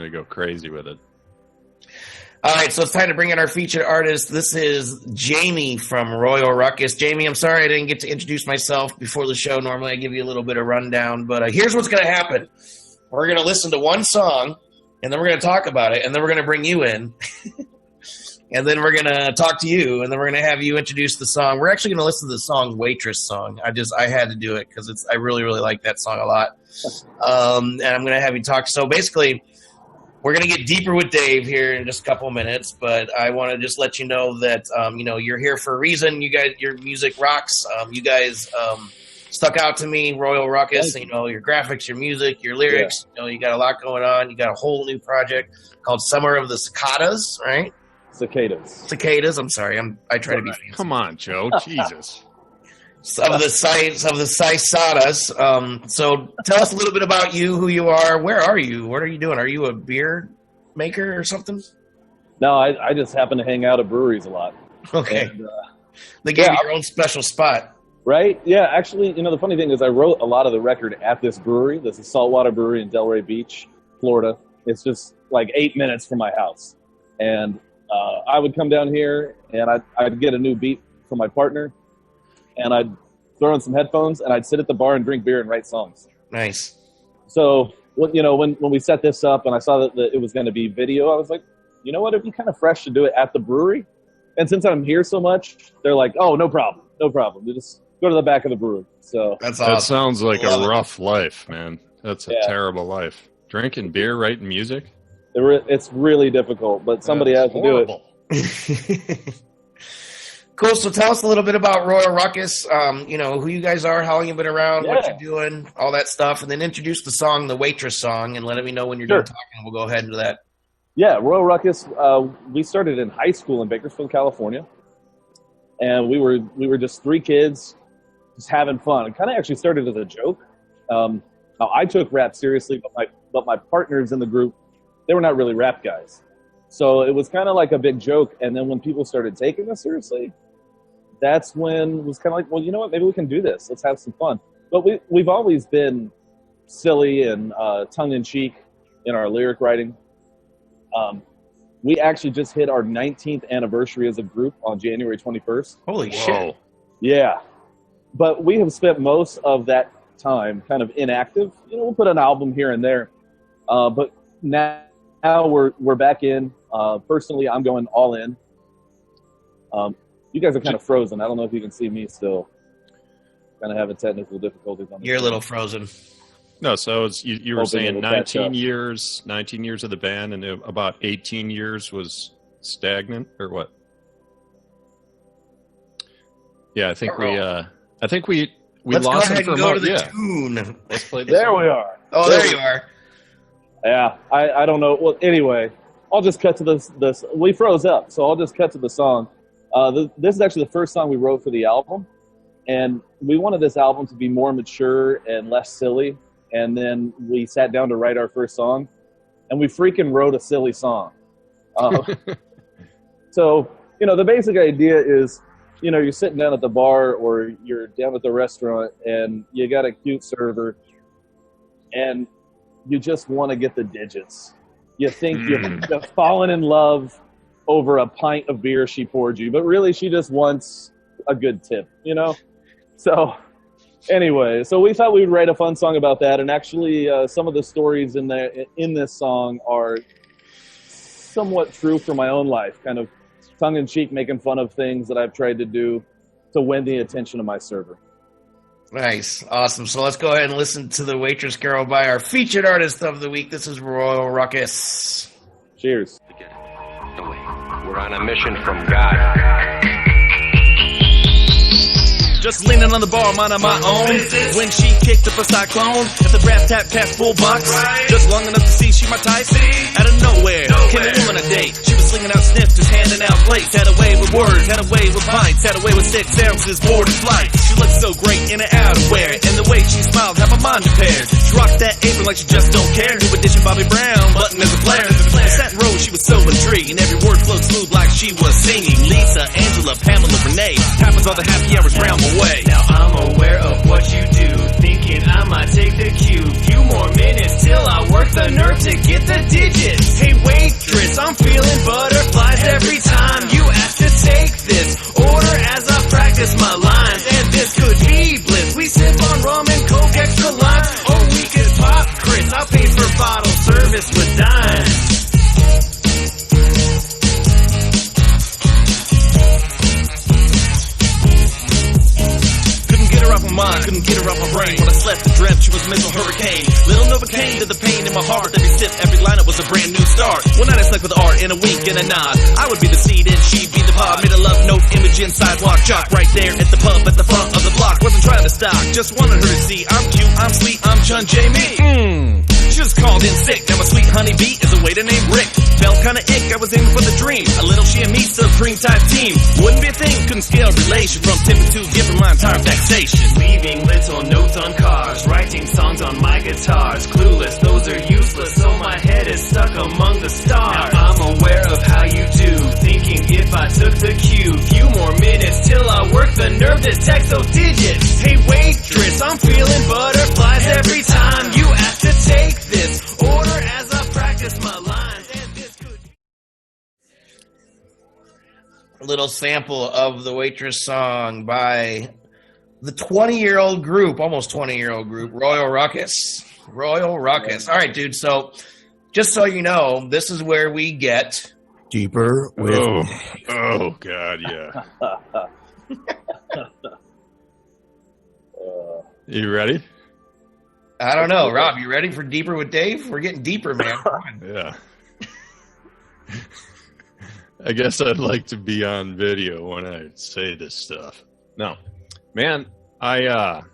to go crazy with it. All right, so it's time to bring in our featured artist. This is Jamie from Royal Ruckus. Jamie, I'm sorry I didn't get to introduce myself before the show. Normally I give you a little bit of rundown, but here's what's going to happen. We're going to listen to one song, and then we're going to talk about it, and then we're going to bring you in. And then we're going to talk to you, and then we're going to have you introduce the song. We're actually going to listen to the song Waitress song. I had to do it because I really, really like that song a lot. And I'm going to have you talk. So basically, we're going to get deeper with Dave here in just a couple of minutes, but I want to just let you know that, you're here for a reason. You guys, your music rocks. You guys stuck out to me, Royal Ruckus. Your graphics, your music, your lyrics. Yeah. You got a lot going on. You got a whole new project called Summer of the Cicadas, right? Cicadas. I'm sorry. I try to be fancy. Come on, Joe. Jesus. Of the Cicadas. So tell us a little bit about you, who you are. Where are you? What are you doing? Are you a beer maker or something? No, I just happen to hang out at breweries a lot. Okay. And, they gave you your own special spot. Right? Yeah, actually, the funny thing is I wrote a lot of the record at this brewery. This is Saltwater Brewery in Delray Beach, Florida. It's just like 8 minutes from my house. And I would come down here and I'd get a new beat from my partner. And I'd throw in some headphones, and I'd sit at the bar and drink beer and write songs. Nice. So, when we set this up and I saw that it was going to be video, I was like, you know what? It'd be kind of fresh to do it at the brewery. And since I'm here so much, they're like, oh, no problem. You just go to the back of the brewery. So that's awesome. That sounds like a rough life, man. That's a terrible life. Drinking beer, writing music? It's really difficult, but somebody has to do it. Cool. So tell us a little bit about Royal Ruckus. Who you guys are, how long you've been around, what you're doing, all that stuff, and then introduce the song, the Waitress song, and let me know when you're done talking. We'll go ahead into that. Yeah, Royal Ruckus. We started in high school in Bakersfield, California, and we were just three kids, just having fun. It kind of actually started as a joke. Now I took rap seriously, but my partners in the group, they were not really rap guys, so it was kind of like a big joke. And then when people started taking us seriously, that's when it was kind of like, well, you know what? Maybe we can do this. Let's have some fun. But we've always been silly and tongue-in-cheek in our lyric writing. We actually just hit our 19th anniversary as a group on January 21st. Holy shit. Yeah. But we have spent most of that time kind of inactive. We'll put an album here and there. But now we're back in. Personally, I'm going all in. You guys are kind of frozen. I don't know if you can see me still. Kind of having technical difficulties on this. You're a little frozen. No, so you were saying 19 years of the band, and about 18 years was stagnant, or what? Yeah, I think we Let's lost go ahead it for and a go moment. to the tune. Let's play this. There we are. Oh, there you are. Yeah, I don't know. Well, anyway, I'll just cut to this. We froze up, so I'll just cut to the song. This is actually the first song we wrote for the album, and we wanted this album to be more mature and less silly. And then we sat down to write our first song, and we freaking wrote a silly song. So, the basic idea is, you're sitting down at the bar or you're down at the restaurant, and you got a cute server, and you just want to get the digits. You think you've fallen in love over a pint of beer she poured you, but really she just wants a good tip, So anyway, so we thought we'd write a fun song about that, and actually some of the stories in this song are somewhat true for my own life, kind of tongue-in-cheek, making fun of things that I've tried to do to win the attention of my server. Nice. Awesome. So let's go ahead and listen to The Waitress Girl by our featured artist of the week. This is Royal Ruckus. Cheers. We're on a mission from God. Just leaning on the bar, minding my own. When she kicked up a cyclone at the brass tap past full box, just long enough to see she my type. Out of nowhere, came a woman a date. She was slinging out sniffs, just handing out plates. Had a way with words, had a way with pints, had a way with 6 ounces, board and flight. She looked so great in her outerwear, and the way she smiled had my mind impaired. She rocked that apron like she just don't care. New edition Bobby Brown, button as a flare. The satin rose, she was so intrigued, and every word flowed smooth like she was singing. Lisa, Angela, Pamela, Renee, happens all the happy hours round my way. Now I'm aware of what you do, thinking I might take the cue. Few more minutes till I work work the nerve to get the digits. Hey waitress, I'm feeling butterflies every time you ask to take this order as I practice my lines. And this could be bliss. We sip on rum and coke, extra limes. Or we could pop Chris. I'll pay for bottle service with dimes. Off my mind, couldn't get her off my brain. When I slept and dreamt she was a mental hurricane. Little Novocaine to the pain in my heart. Every sip, every lineup was a brand new start. One night I slept with art in a wink and a nod. I would be the seed and she'd be the pod. Made a love note image in sidewalk chalk right there at the pub at the front of the block. Wasn't trying to stalk, just wanted her to see I'm cute, I'm sweet, I'm Chun Jamie. She was called in sick. Now my sweet honeybee is a way to name Rick. Felt kinda ick, I was aiming for the dream. A little she and me, supreme type team. Wouldn't be a thing, couldn't scale relation. From tip to give her my entire vexation. Leaving little notes on cars, writing songs on my guitars. Clueless, those are useless, so my head is stuck among the stars. Now I'm aware of how you do, thinking if I took the cue. Few more minutes till I work the nerve to text those digits. Hey waitress, I'm feeling butterflies every time you ask to take this order as I practice my lines. And this could A little sample of the Waitress song by the 20-year-old group, almost 20-year-old group, Royal Ruckus. Royal Ruckus. All right, dude. So just so you know, this is where we get deeper with. Oh God, yeah. You ready? I don't know, Rob. You ready for deeper with Dave? We're getting deeper, man. Come on. Yeah. I guess I'd like to be on video when I say this stuff. No, man, the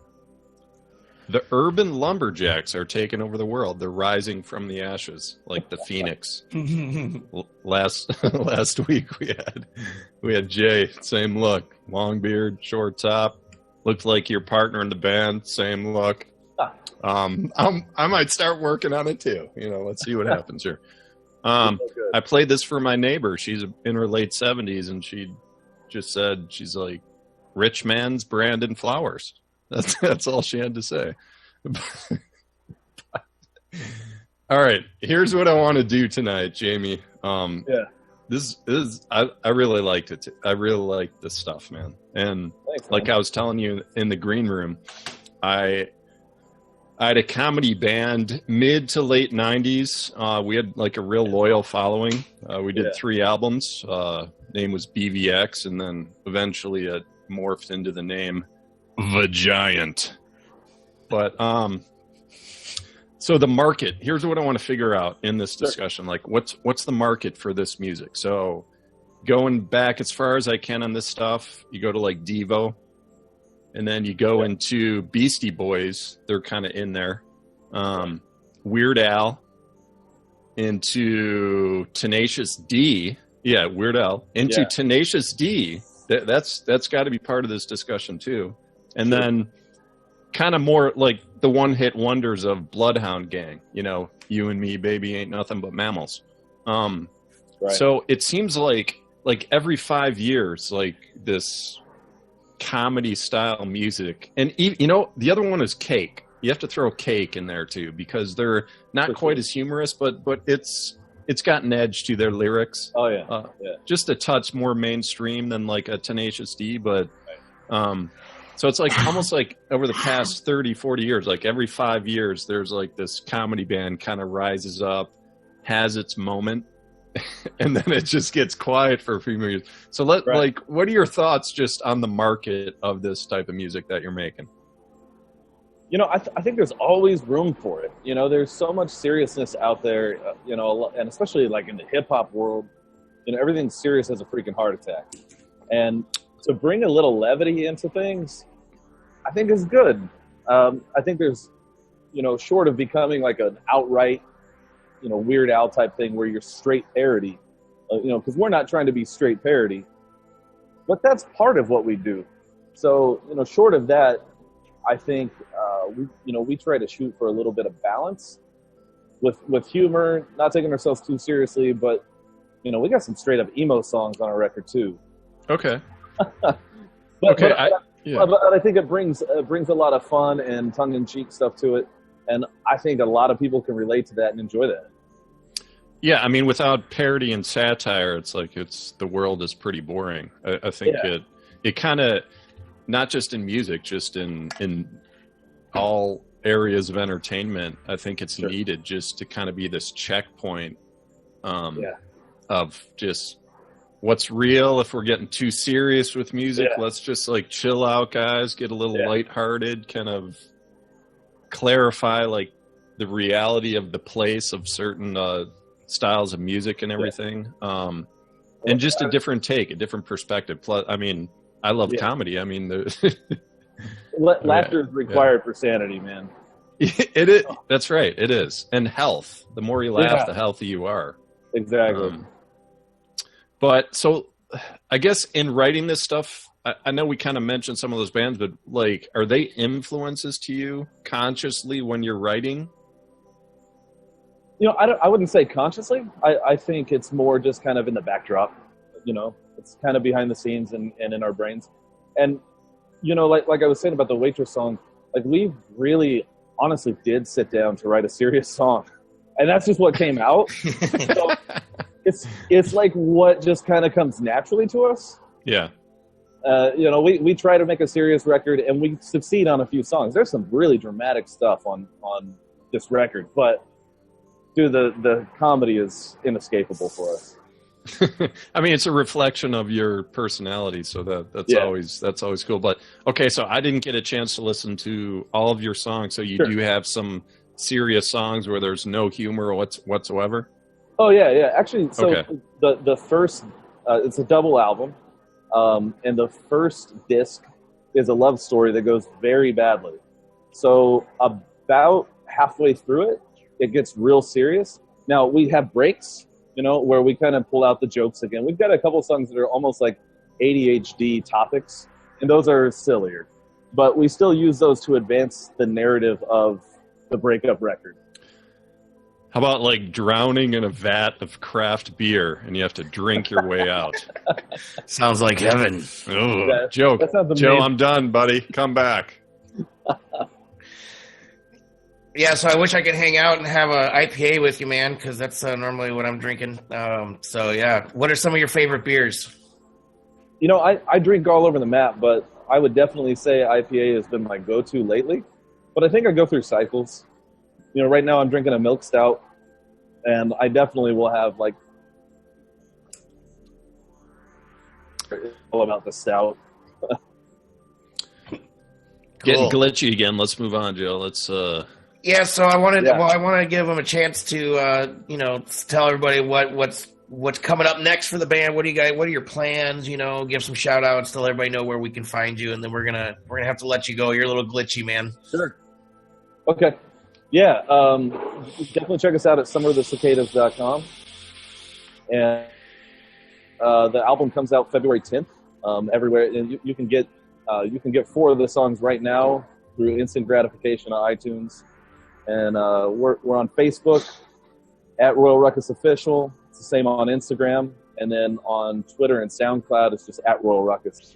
urban lumberjacks are taking over the world. They're rising from the ashes like the phoenix. Last week we had Jay, same look, long beard, short top, looked like your partner in the band, same look. I might start working on it too. Let's see what happens here. I played this for my neighbor. She's in her late 70s, and she just said, she's like, rich man's Brandon Flowers. That's all she had to say. All right, here's what I want to do tonight, Jamie. This is I really liked it. I really like this stuff, man. And thanks, like I was telling you in the green room, I had a comedy band mid to late 90s. We had like a real loyal following. We did 3 albums. Name was BVX, and then eventually it morphed into the name Vagiant. But so the market, here's what I want to figure out in this discussion. Like what's the market for this music? So going back as far as I can on this stuff, you go to like Devo. And then you go into Beastie Boys. They're kind of in there. Weird Al. Into Tenacious D. Yeah, Weird Al. Into Tenacious D. That's got to be part of this discussion too. And then kind of more like the one-hit wonders of Bloodhound Gang. You and me, baby, ain't nothing but mammals. So it seems like every 5 years, like this comedy style music, and the other one is Cake. You have to throw Cake in there too, because they're not quite as humorous, but it's got an edge to their lyrics. Just a touch more mainstream than like a Tenacious D, but so it's like almost like over the past 30-40 years, like every 5 years there's like this comedy band kind of rises up, has its moment, and then it just gets quiet for a few years. So like, what are your thoughts just on the market of this type of music that you're making? I think there's always room for it. There's so much seriousness out there, and especially like in the hip hop world, everything's serious as a freaking heart attack. And to bring a little levity into things, I think is good. I think there's, short of becoming like an outright, Weird Al type thing where you're straight parody, because we're not trying to be straight parody, but that's part of what we do. So, short of that, I think we try to shoot for a little bit of balance with humor, not taking ourselves too seriously, but we got some straight up emo songs on our record too. Okay. But I think it brings a lot of fun and tongue in cheek stuff to it. And I think a lot of people can relate to that and enjoy that. Yeah, I mean, without parody and satire, it's like the world is pretty boring. I think it kind of, not just in music, just in all areas of entertainment, I think it's needed just to kind of be this checkpoint of just what's real. If we're getting too serious with music, let's just like chill out, guys, get a little lighthearted, kind of clarify like the reality of the place of certain styles of music and everything. And just a different take, a different perspective. Plus, I mean, I love comedy. I mean, laughter is required for sanity, man. It is. That's right. It is. And health. The more you laugh, the healthier you are. Exactly. But so I guess in writing this stuff, I know we kind of mentioned some of those bands, but like, are they influences to you consciously when you're writing? You know, I wouldn't say consciously. I think it's more just kind of in the backdrop. You know, it's kind of behind the scenes and in our brains. And, you know, like I was saying about the Waitress song, like we really honestly did sit down to write a serious song. And that's just what came out. So it's like what just kind of comes naturally to us. Yeah. You know, we try to make a serious record and we succeed on a few songs. There's some really dramatic stuff on this record, but dude, the comedy is inescapable for us. I mean, it's a reflection of your personality, so that's always cool. But okay, so I didn't get a chance to listen to all of your songs. So you do have some serious songs where there's no humor whatsoever? Oh yeah. Actually, so the first it's a double album, and the first disc is a love story that goes very badly. So about halfway through it, it gets real serious. Now we have breaks, you know, where we kind of pull out the jokes again. We've got a couple songs that are almost like ADHD topics, and those are sillier. But we still use those to advance the narrative of the breakup record. How about like drowning in a vat of craft beer and you have to drink your way out? Sounds like heaven. Oh, Joe, I'm done, buddy. Come back. Yeah, so I wish I could hang out and have a IPA with you, man, because that's normally what I'm drinking. So, yeah. What are some of your favorite beers? You know, I drink all over the map, but I would definitely say IPA has been my go-to lately. But I think I go through cycles. You know, right now I'm drinking a milk stout, and I definitely will have, like, all about the stout. Getting glitchy again. Let's move on, Joe. Let's... Yeah, so I wanted to give them a chance to, you know, tell everybody what's coming up next for the band. What are your plans? You know, give some shout outs, tell everybody know where we can find you, and then we're gonna have to let you go. You're a little glitchy, man. Sure. Okay. Yeah. Definitely check us out at summerofthecicadas.com. And the album comes out February 10th. Everywhere, and you can get 4 of the songs right now through instant gratification on iTunes. And we're on Facebook at Royal Ruckus Official. It's the same on Instagram. And then on Twitter and SoundCloud, it's just at Royal Ruckus.